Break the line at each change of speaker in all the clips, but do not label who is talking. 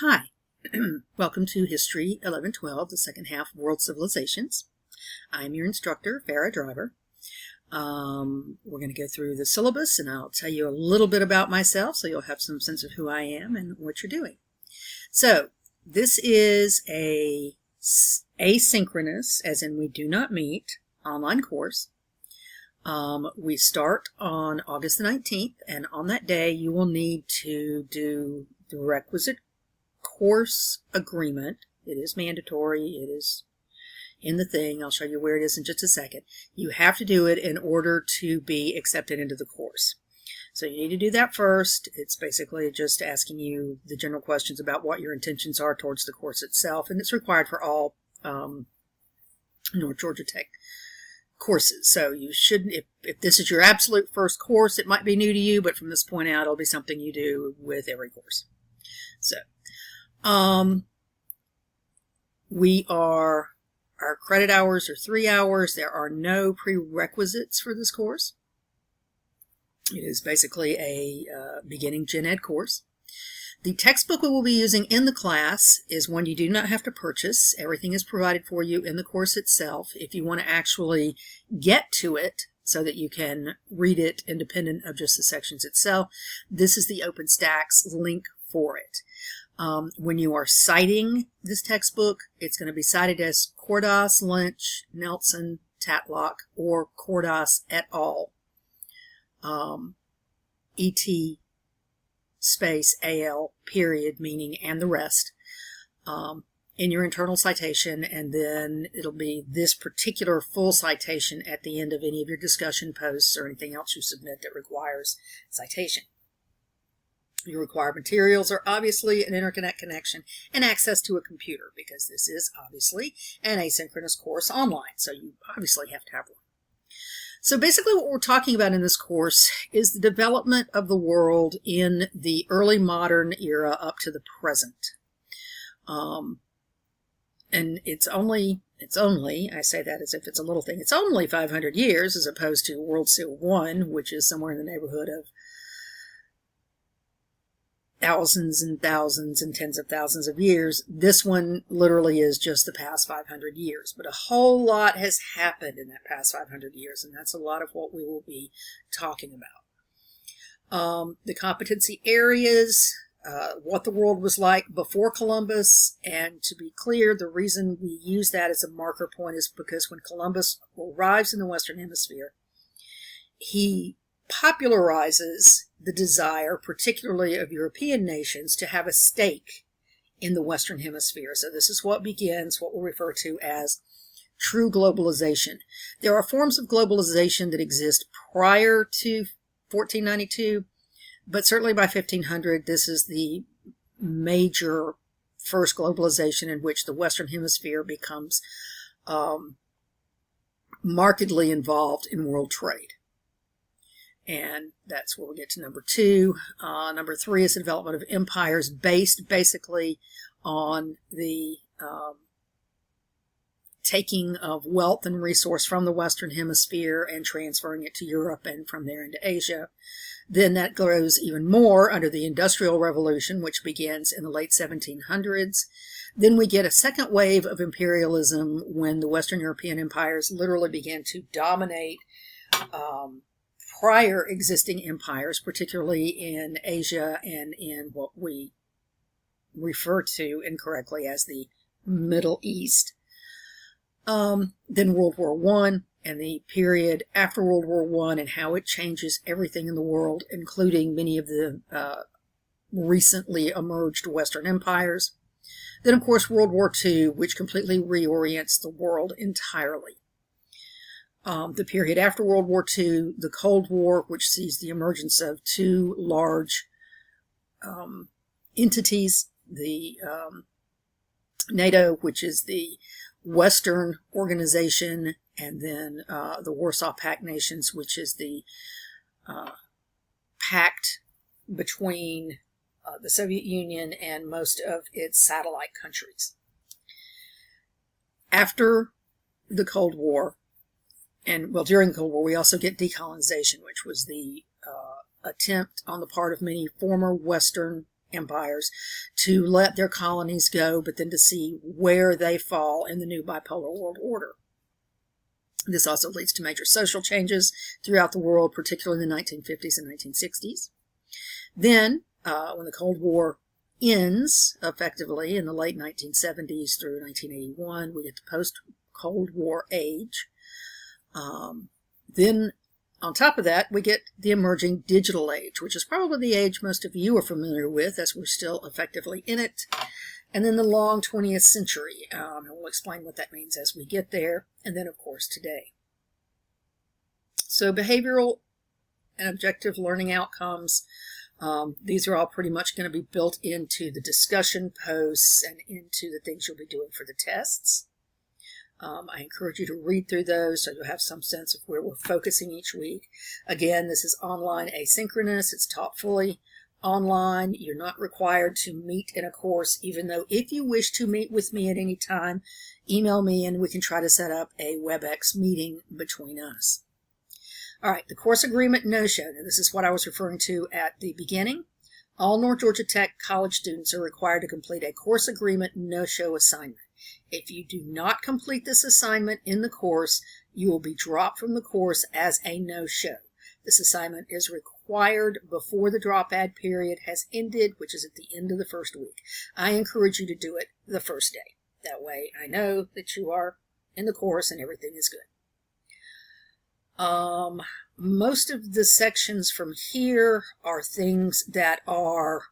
Hi, welcome to History 1112, the second half of World Civilizations. I'm your instructor, Farah Driver. We're going to go through the syllabus and I'll tell you a little bit about myself so you'll have some sense of who I am and what you're doing. So, this is a asynchronous, as in we do not meet, online course. We start on August the 19th, and on that day you will need to do the requisite course agreement. It is mandatory. It is in the thing. I'll show you where it is in just a second. You have to do it in order to be accepted into the course. So you need to do that first. It's basically just asking you the general questions about what your intentions are towards the course itself, and it's required for all North Georgia Tech courses. So you shouldn't, if this is your absolute first course, it might be new to you, but from this point out, it'll be something you do with every course. So, our credit hours are 3 hours. There are no prerequisites for this course. It is basically a beginning gen ed course. The textbook we will be using in the class is one you do not have to purchase. Everything is provided for you in the course itself. If you want to actually get to it so that you can read it independent of just the sections itself, this is the OpenStax link for it. When you are citing this textbook, it's going to be cited as Cordas, Lynch, Nelson, Tatlock, or Cordas et al. E.T. space A.L. period, meaning and the rest, in your internal citation, and then it'll be this particular full citation at the end of any of your discussion posts or anything else you submit that requires citation. Your required materials are obviously an internet connection and access to a computer, because this is obviously an asynchronous course online, so you obviously have to have one. So basically what we're talking about in this course is the development of the world in the early modern era up to the present. And it's only, I say that as if it's a little thing, it's only 500 years as opposed to World War I, which is somewhere in the neighborhood of thousands and thousands and tens of thousands of years. This one literally is just the past 500 years, but a whole lot has happened in that past 500 years, and that's a lot of what we will be talking about. The competency areas, what the world was like before Columbus, and to be clear, the reason we use that as a marker point is because when Columbus arrives in the Western Hemisphere, he popularizes the desire, particularly of European nations, to have a stake in the Western Hemisphere. So this is what begins what we'll refer to as true globalization. There are forms of globalization that exist prior to 1492, but certainly by 1500, this is the major first globalization in which the Western Hemisphere becomes markedly involved in world trade. And that's where we get to number two. Number three is the development of empires based basically on the taking of wealth and resource from the Western Hemisphere and transferring it to Europe and from there into Asia. Then that grows even more under the Industrial Revolution, which begins in the late 1700s. Then we get a second wave of imperialism when the Western European empires literally began to dominate prior existing empires, particularly in Asia and in what we refer to incorrectly as the Middle East. Then World War I and the period after World War I and how it changes everything in the world, including many of the recently emerged Western empires. Then, of course, World War II, which completely reorients the world entirely. The period after World War II, the Cold War, which sees the emergence of two large entities, the NATO, which is the Western organization, and then the Warsaw Pact nations, which is the pact between the Soviet Union and most of its satellite countries. After the Cold War, and well, during the Cold War, we also get decolonization, which was the attempt on the part of many former Western empires to let their colonies go, but then to see where they fall in the new bipolar world order. This also leads to major social changes throughout the world, particularly in the 1950s and 1960s. Then, when the Cold War ends effectively in the late 1970s through 1981, we get the post-Cold War age. Then, on top of that, we get the emerging digital age, which is probably the age most of you are familiar with, as we're still effectively in it. And then the long 20th century, and we'll explain what that means as we get there. And then, of course, today. So behavioral and objective learning outcomes, these are all pretty much going to be built into the discussion posts and into the things you'll be doing for the tests. I encourage you to read through those so you'll have some sense of where we're focusing each week. Again, this is online asynchronous. It's taught fully online. You're not required to meet in a course, even though if you wish to meet with me at any time, email me and we can try to set up a WebEx meeting between us. All right, the course agreement no-show. Now, this is what I was referring to at the beginning. All North Georgia Tech college students are required to complete a course agreement no-show assignment. If you do not complete this assignment in the course, you will be dropped from the course as a no-show. This assignment is required before the drop add period has ended, which is at the end of the first week. I encourage you to do it the first day. That way I know that you are in the course and everything is good. Most of the sections from here are things that are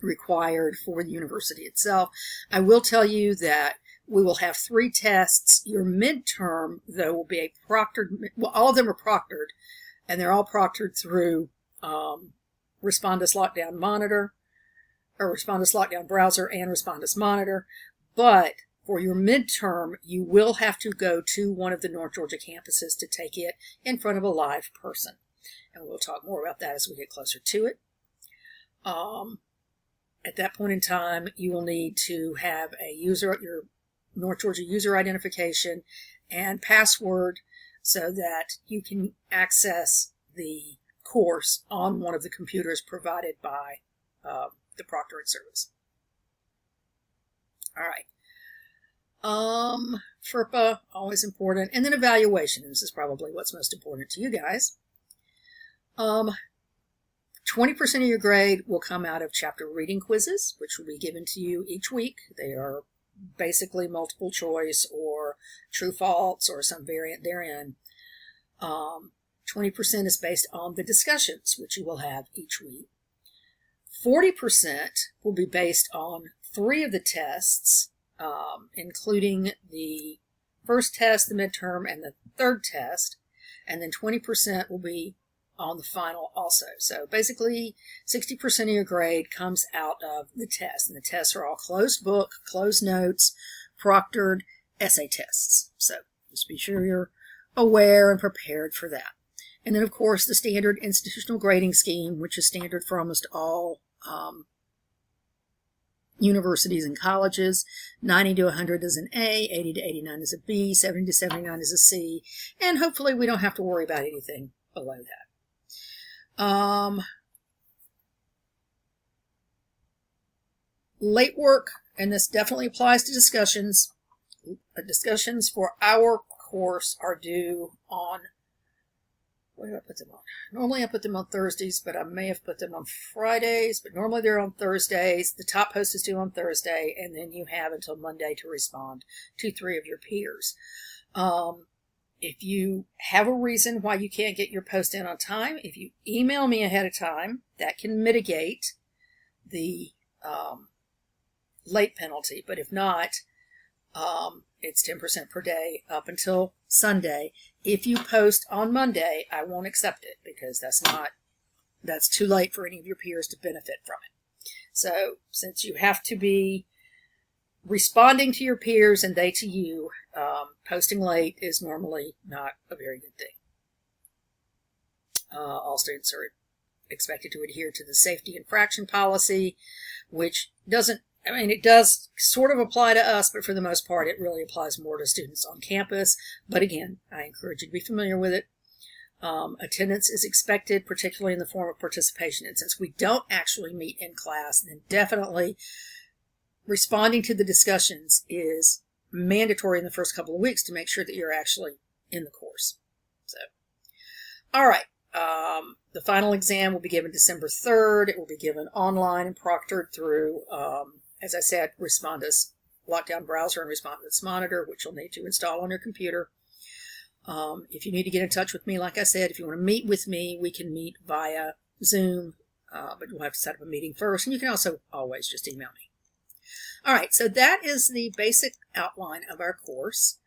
required for the university itself. I will tell you that we will have 3 tests. Your midterm, though, will be a proctored, well, all of them are proctored, and they're all proctored through Respondus Lockdown Monitor, or Respondus Lockdown Browser and Respondus Monitor. But for your midterm, you will have to go to one of the North Georgia campuses to take it in front of a live person. And we'll talk more about that as we get closer to it. At that point in time, you will need to have a user, your North Georgia user identification and password so that you can access the course on one of the computers provided by the proctoring service. All right. FERPA, always important. And then evaluation. This is probably what's most important to you guys. 20% of your grade will come out of chapter reading quizzes, which will be given to you each week. They are basically multiple choice or true false or some variant therein. 20% is based on the discussions, which you will have each week. 40% will be based on 3 of the tests, including the first test, the midterm, and the third test. And then 20% will be on the final also. So basically 60% of your grade comes out of the test. And the tests are all closed book, closed notes, proctored essay tests. So just be sure you're aware and prepared for that. And then, of course, the standard institutional grading scheme, which is standard for almost all universities and colleges. 90 to 100 is an A, 80 to 89 is a B, 70 to 79 is a C, and hopefully we don't have to worry about anything below that. Late work, and this definitely applies to discussions. Discussions for our course are due on, where do I put them on? Normally I put them on Thursdays, but I may have put them on Fridays, but normally they're on Thursdays. The top post is due on Thursday, and then you have until Monday to respond to 3 of your peers. If you have a reason why you can't get your post in on time, if you email me ahead of time, that can mitigate the late penalty. But if not, it's 10% per day up until Sunday. If you post on Monday, I won't accept it because that's too late for any of your peers to benefit from it. So since you have to be responding to your peers and they to you, posting late is normally not a very good thing. All students are expected to adhere to the safety infraction policy, which doesn't, I mean, it does sort of apply to us, but for the most part, it really applies more to students on campus. But again, I encourage you to be familiar with it. Attendance is expected, particularly in the form of participation. And since we don't actually meet in class, then definitely responding to the discussions is mandatory in the first couple of weeks to make sure that you're actually in the course. So, all right. The final exam will be given December 3rd. It will be given online and proctored through, as I said, Respondus Lockdown Browser and Respondus Monitor, which you'll need to install on your computer. If you need to get in touch with me, like I said, if you want to meet with me, we can meet via Zoom, but you'll have to set up a meeting first, and you can also always just email me. All right, so that is the basic outline of our course.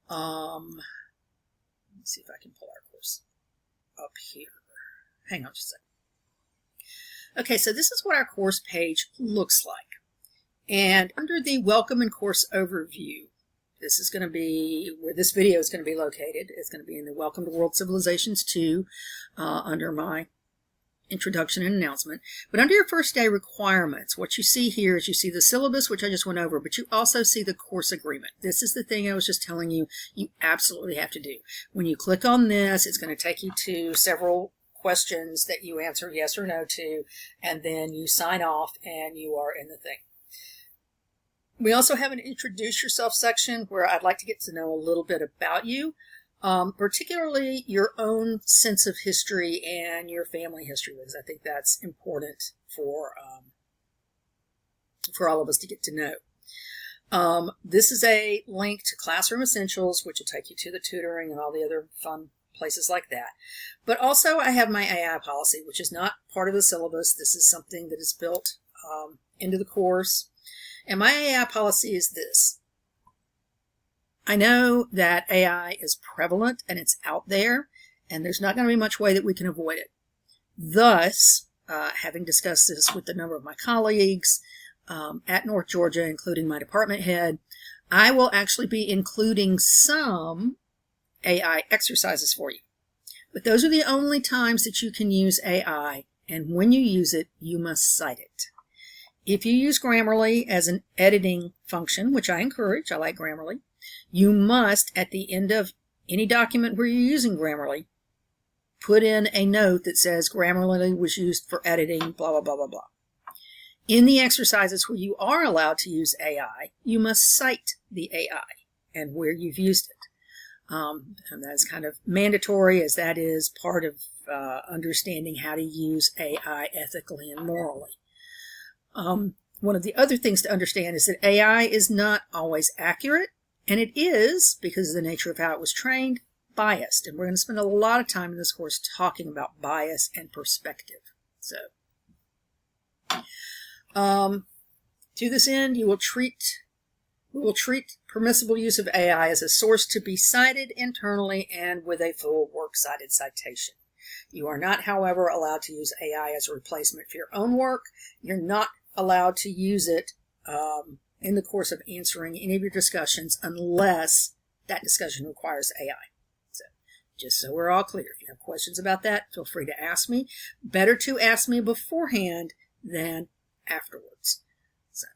Let's see if I can pull our course up here. Hang on just a second. Okay, so this is what our course page looks like. And under the Welcome and Course Overview, this is going to be where this video is going to be located. It's going to be in the Welcome to World Civilizations 2 under my introduction and announcement. But under your first day requirements, what you see here is you see the syllabus, which I just went over, but you also see the course agreement. This is the thing I was just telling you you absolutely have to do. When you click on this, it's going to take you to several questions that you answer yes or no to, and then you sign off and you are in the thing. We also have an Introduce Yourself section where I'd like to get to know a little bit about you, particularly your own sense of history and your family history, because I think that's important for all of us to get to know. This is a link to Classroom Essentials, which will take you to the tutoring and all the other fun places like that. But also I have my AI policy, which is not part of the syllabus. This is something that is built into the course. And my AI policy is this. I know that AI is prevalent and it's out there, and there's not going to be much way that we can avoid it. Thus, having discussed this with a number of my colleagues at North Georgia, including my department head, I will actually be including some AI exercises for you. But those are the only times that you can use AI, and when you use it, you must cite it. If you use Grammarly as an editing function, which I encourage, I like Grammarly, you must, at the end of any document where you're using Grammarly, put in a note that says Grammarly was used for editing, blah, blah, blah, blah, blah. In the exercises where you are allowed to use AI, you must cite the AI and where you've used it. And that's kind of mandatory, as that is part of understanding how to use AI ethically and morally. One of the other things to understand is that AI is not always accurate, and it is, because of the nature of how it was trained, biased. And we're going to spend a lot of time in this course talking about bias and perspective. So, to this end, we will treat permissible use of AI as a source to be cited internally and with a full works cited citation. You are not, however, allowed to use AI as a replacement for your own work. You're not allowed to use it in the course of answering any of your discussions unless that discussion requires AI. So, just so we're all clear, if you have questions about that, feel free to ask me. Better to ask me beforehand than afterwards. So,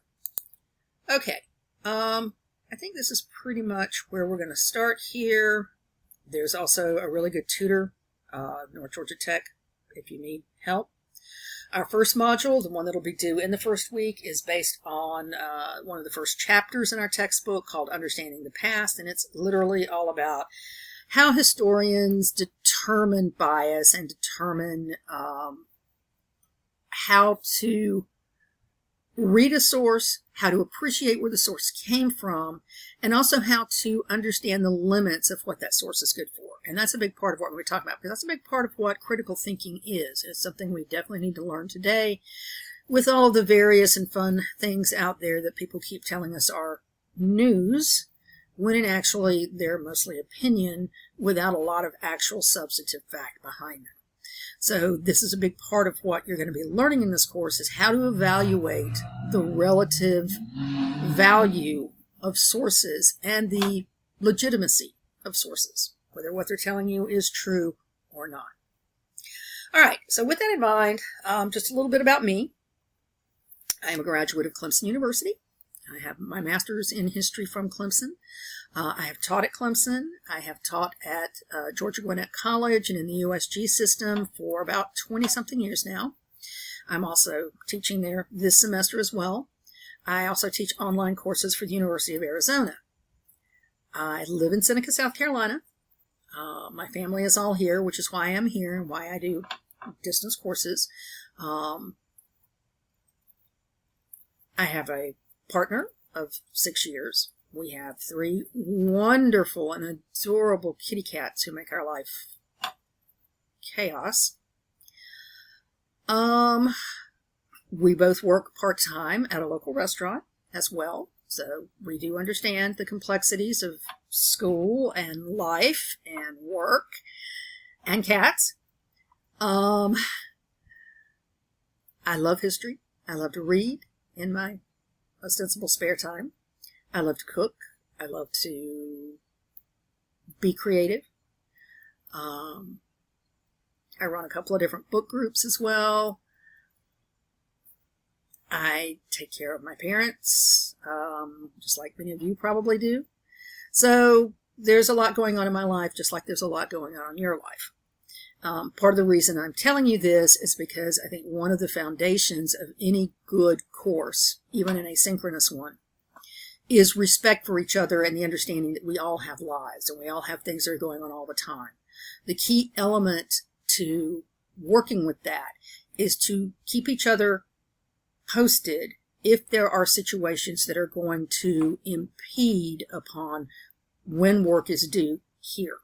okay, I think this is pretty much where we're going to start here. There's also a really good tutor, North Georgia Tech, if you need help. Our first module, the one that'll be due in the first week, is based on one of the first chapters in our textbook called Understanding the Past, and it's literally all about how historians determine bias and determine how to read a source, how to appreciate where the source came from, and also how to understand the limits of what that source is good for. And that's a big part of what we're talking about, because that's a big part of what critical thinking is. It's something we definitely need to learn today with all of the various and fun things out there that people keep telling us are news, when in actually they're mostly opinion without a lot of actual substantive fact behind them. So this is a big part of what you're going to be learning in this course, is how to evaluate the relative value of sources and the legitimacy of sources, whether what they're telling you is true or not. All right, so with that in mind, just a little bit about me. I am a graduate of Clemson University. I have my master's in history from Clemson. I have taught at Clemson. I have taught at Georgia Gwinnett College and in the USG system for about 20-something years now. I'm also teaching there this semester as well. I also teach online courses for the University of Arizona. I live in Seneca, South Carolina. My family is all here, which is why I'm here and why I do distance courses. I have a partner of 6 years. We have 3 wonderful and adorable kitty cats who make our life chaos. We both work part-time at a local restaurant as well. So we do understand the complexities of school and life and work and cats. I love history. I love to read in my ostensible spare time. I love to cook. I love to be creative. I run a couple of different book groups as well. I take care of my parents, just like many of you probably do. So there's a lot going on in my life, just like there's a lot going on in your life. Part of the reason I'm telling you this is because I think one of the foundations of any good course, even an asynchronous one, is respect for each other and the understanding that we all have lives and we all have things that are going on all the time. The key element to working with that is to keep each other posted if there are situations that are going to impede upon when work is due here.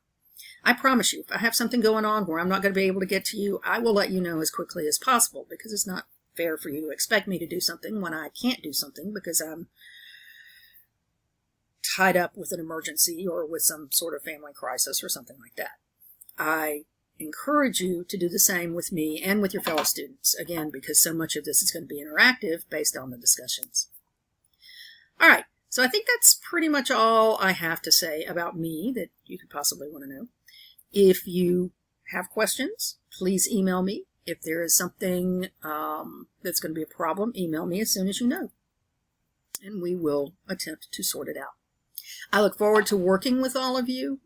I promise you, if I have something going on where I'm not going to be able to get to you, I will let you know as quickly as possible, because it's not fair for you to expect me to do something when I can't do something because I'm tied up with an emergency or with some sort of family crisis or something like that. I encourage you to do the same with me and with your fellow students, again, because so much of this is going to be interactive based on the discussions. All right, so I think that's pretty much all I have to say about me that you could possibly want to know. If you have questions, please email me. If there is something that's going to be a problem, email me as soon as you know, and we will attempt to sort it out. I look forward to working with all of you.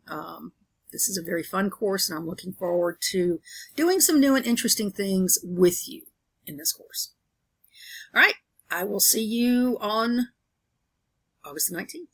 This is a very fun course, and I'm looking forward to doing some new and interesting things with you in this course. All right, I will see you on August the 19th.